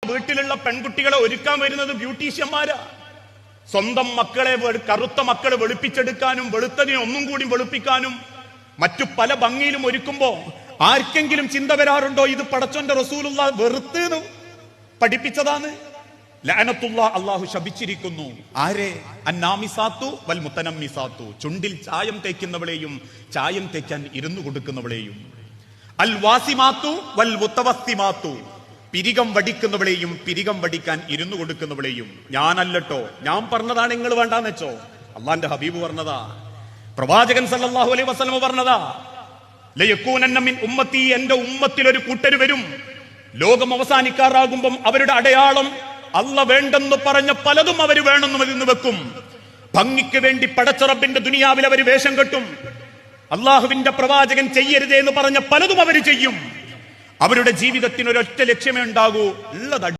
വീട്ടിലുള്ള പെൺകുട്ടികളെ ഒരുക്കാൻ വരുന്നത് ബ്യൂട്ടീഷ്യന്മാരാ. സ്വന്തം മക്കളെ, കറുത്ത മക്കളെ വെളുപ്പിച്ചെടുക്കാനും വെളുത്തതിനെ ഒന്നും കൂടി വെളുപ്പിക്കാനും മറ്റു പല ഭംഗിയിലും ഒരുക്കുമ്പോ ആർക്കെങ്കിലും ചിന്ത വരാറുണ്ടോ ഇത് പടച്ചോന്റെ റസൂലുള്ള വെറുത്ത് പഠിപ്പിച്ചതാണ്? ലഅനത്തുള്ള, അള്ളാഹു ശപിച്ചിരിക്കുന്നു. ആരെ? അന്നാമിസാത്തു വൽ മുത്തനമ്മിസാത്തു, ചുണ്ടിൽ ചായം തേക്കുന്നവളെയും ചായം തേക്കാൻ ഇരുന്നു കൊടുക്കുന്നവളെയും. അൽ വാസിമാത്തു വൽ മുത്തവസ്സിമാത്തു, പിരികം വടിക്കുന്നവളെയും പിരികം വടിക്കാൻ ഇരുന്നു കൊടുക്കുന്നവളെയും. ഞാനല്ലട്ടോ, ഞാൻ പറഞ്ഞതാണ്, നിങ്ങൾ വേണ്ടാന്ന് വെച്ചോ. അള്ളാന്റെ ഹബീബ് പറഞ്ഞതാ, പ്രവാചകൻ സല്ലല്ലാഹു അലൈഹി വസല്ലം പറഞ്ഞതാ. ലയകൂനന്ന മിൻ ഉമ്മത്തി, എന്റെ ഉമ്മത്തിൽ ഒരു കൂട്ടര് വരും, ലോകം അവസാനിക്കാറാകുമ്പം അവരുടെ അടയാളം അല്ല വേണ്ടെന്ന് പറഞ്ഞ പലതും അവർ വേണമെന്ന് മരുന്ന് വെക്കും. ഭംഗിക്ക് വേണ്ടി പടച്ച റബ്ബിന്റെ ദുനിയാവിൽ അവർ വേഷം കെട്ടും. അള്ളാഹുവിന്റെ പ്രവാചകൻ ചെയ്യരുതേ എന്ന് പറഞ്ഞ പലതും അവർ ചെയ്യും. അവരുടെ ജീവിതത്തിന് ഒരൊറ്റ ലക്ഷ്യമേ ഉണ്ടാകൂ, ഉള്ളത്